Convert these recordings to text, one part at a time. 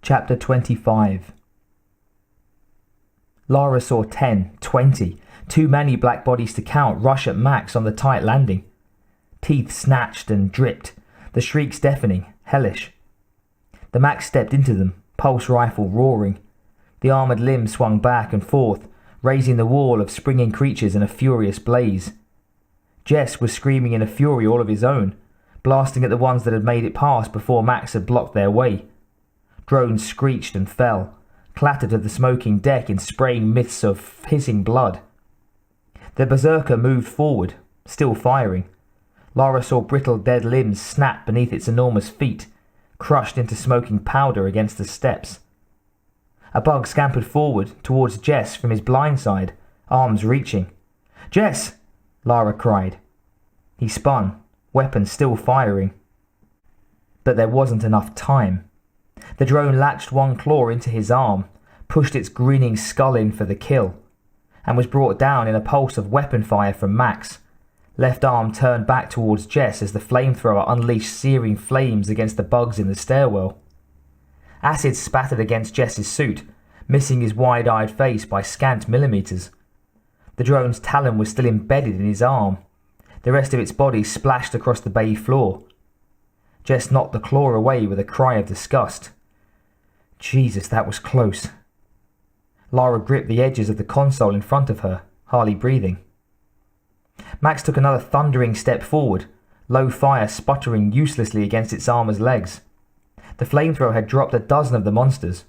Chapter 25. Lara saw 10, 20, too many black bodies to count rush at Max on the tight landing. Teeth snatched and dripped, the shrieks deafening, hellish. The Max stepped into them, pulse rifle roaring. The armoured limbs swung back and forth, raising the wall of springing creatures in a furious blaze. Jess was screaming in a fury all of his own, blasting at the ones that had made it past before Max had blocked their way. Drones screeched and fell, clattered to the smoking deck in spraying myths of hissing blood. The Berserker moved forward, still firing. Lara saw brittle dead limbs snap beneath its enormous feet, crushed into smoking powder against the steps. A bug scampered forward towards Jess from his blind side, arms reaching. "Jess!" Lara cried. He spun, weapon still firing. But there wasn't enough time. The drone latched one claw into his arm, pushed its grinning skull in for the kill, and was brought down in a pulse of weapon fire from Max. Left arm turned back towards Jess as the flamethrower unleashed searing flames against the bugs in the stairwell. Acid spattered against Jess's suit, missing his wide-eyed face by scant millimeters. The drone's talon was still embedded in his arm. The rest of its body splashed across the bay floor. Jess knocked the claw away with a cry of disgust. Jesus, that was close. Lara gripped the edges of the console in front of her, hardly breathing. Max took another thundering step forward, low fire sputtering uselessly against its armor's legs. The flamethrower had dropped a dozen of the monsters.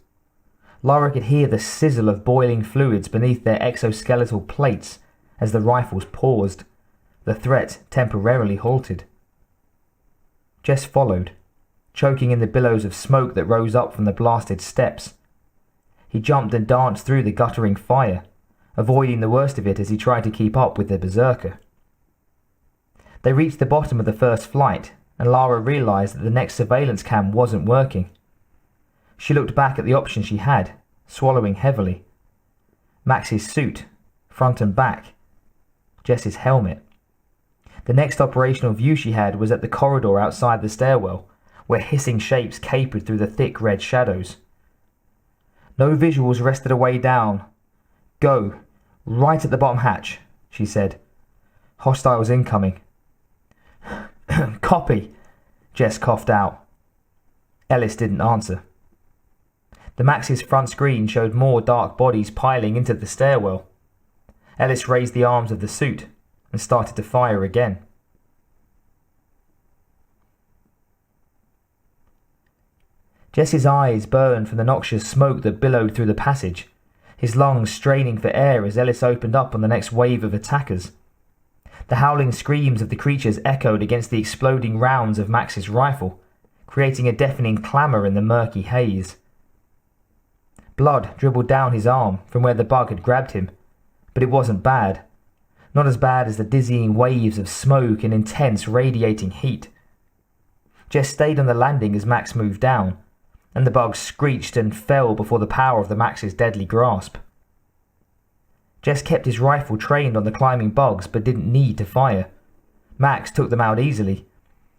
Lara could hear the sizzle of boiling fluids beneath their exoskeletal plates as the rifles paused, the threat temporarily halted. Jess followed, choking in the billows of smoke that rose up from the blasted steps. He jumped and danced through the guttering fire, avoiding the worst of it as he tried to keep up with the Berserker. They reached the bottom of the first flight, and Lara realized that the next surveillance cam wasn't working. She looked back at the options she had, swallowing heavily. Max's suit, front and back. Jess's helmet. The next operational view she had was at the corridor outside the stairwell, where hissing shapes capered through the thick red shadows. No visuals rested a way down. "Go, right at the bottom hatch," she said. "Hostiles incoming." "Copy," Jess coughed out. Ellis didn't answer. The Max's front screen showed more dark bodies piling into the stairwell. Ellis raised the arms of the suit and started to fire again. Jess's eyes burned from the noxious smoke that billowed through the passage, his lungs straining for air as Ellis opened up on the next wave of attackers. The howling screams of the creatures echoed against the exploding rounds of Max's rifle, creating a deafening clamour in the murky haze. Blood dribbled down his arm from where the bug had grabbed him, but it wasn't bad. Not as bad as the dizzying waves of smoke and intense radiating heat. Jess stayed on the landing as Max moved down, and the bug screeched and fell before the power of the Max's deadly grasp. Jess kept his rifle trained on the climbing bugs but didn't need to fire. Max took them out easily,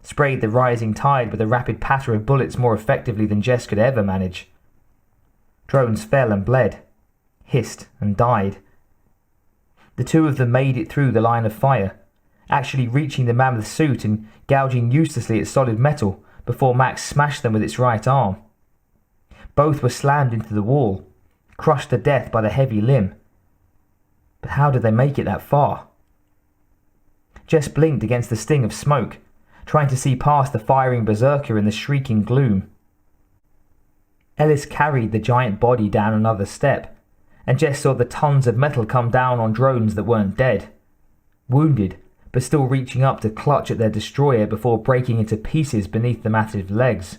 sprayed the rising tide with a rapid patter of bullets more effectively than Jess could ever manage. Drones fell and bled, hissed and died. The two of them made it through the line of fire, actually reaching the mammoth suit and gouging uselessly at solid metal before Max smashed them with its right arm. Both were slammed into the wall, crushed to death by the heavy limb. But how did they make it that far? Jess blinked against the sting of smoke, trying to see past the firing Berserker in the shrieking gloom. Ellis carried the giant body down another step, and Jess saw the tons of metal come down on drones that weren't dead. Wounded, but still reaching up to clutch at their destroyer before breaking into pieces beneath the massive legs.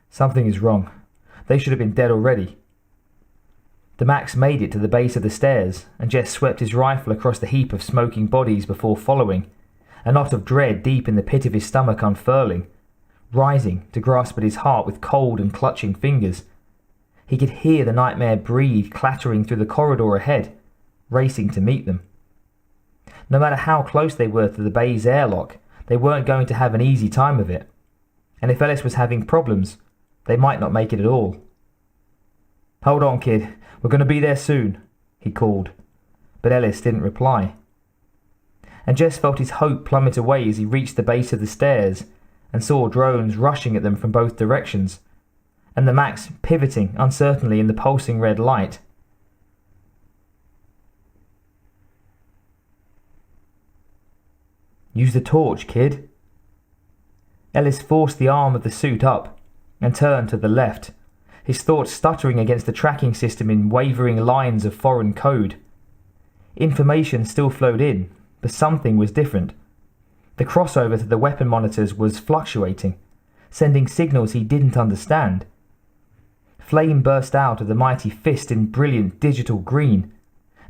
Something is wrong. They should have been dead already. The Max made it to the base of the stairs, and Jess swept his rifle across the heap of smoking bodies before following, a knot of dread deep in the pit of his stomach unfurling, rising to grasp at his heart with cold and clutching fingers. He could hear the nightmare breathe clattering through the corridor ahead, racing to meet them. No matter how close they were to the bay's airlock, they weren't going to have an easy time of it. And if Ellis was having problems, They might not make it at all. "Hold on, kid. We're going to be there soon," he called, but Ellis didn't reply. And Jess felt his hope plummet away as he reached the base of the stairs and saw drones rushing at them from both directions, and the Max pivoting uncertainly in the pulsing red light. "Use the torch, kid." Ellis forced the arm of the suit up and turned to the left, his thoughts stuttering against the tracking system in wavering lines of foreign code. Information still flowed in, but something was different. The crossover to the weapon monitors was fluctuating, sending signals he didn't understand. Flame burst out of the mighty fist in brilliant digital green,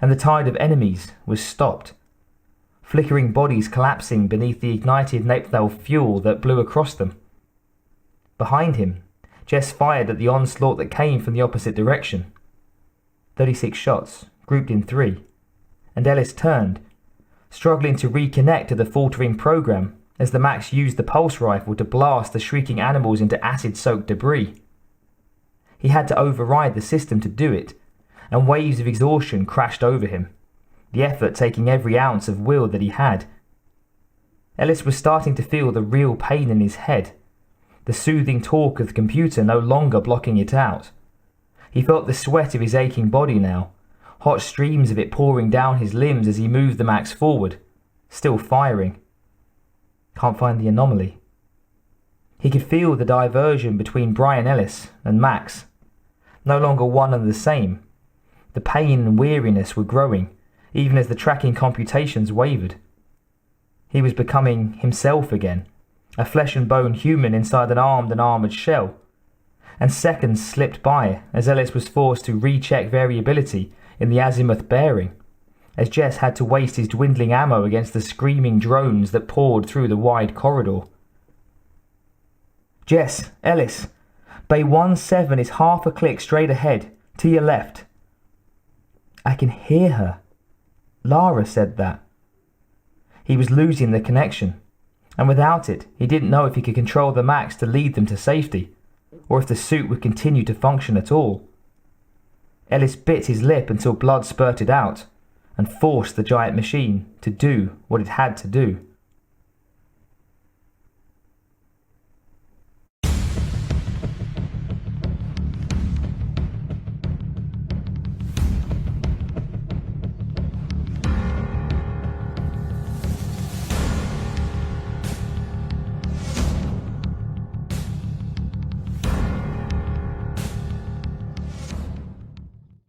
and the tide of enemies was stopped. Flickering bodies collapsing beneath the ignited naphthalene fuel that blew across them. Behind him, Jess fired at the onslaught that came from the opposite direction. 36 shots, grouped in 3, and Ellis turned, struggling to reconnect to the faltering program as the Max used the pulse rifle to blast the shrieking animals into acid-soaked debris. He had to override the system to do it, and waves of exhaustion crashed over him, the effort taking every ounce of will that he had. Ellis was starting to feel the real pain in his head, the soothing talk of the computer no longer blocking it out. He felt the sweat of his aching body now, hot streams of it pouring down his limbs as he moved the Max forward, still firing. Can't find the anomaly. He could feel the diversion between Brian Ellis and Max, no longer one and the same. The pain and weariness were growing, even as the tracking computations wavered. He was becoming himself again, a flesh and bone human inside an armed and armoured shell. And seconds slipped by as Ellis was forced to recheck variability in the azimuth bearing, as Jess had to waste his dwindling ammo against the screaming drones that poured through the wide corridor. "Jess, Ellis, Bay 17 is half a click straight ahead, to your left." "I can hear her. Lara said that." He was losing the connection, and without it, he didn't know if he could control the Max to lead them to safety, or if the suit would continue to function at all. Ellis bit his lip until blood spurted out, and forced the giant machine to do what it had to do.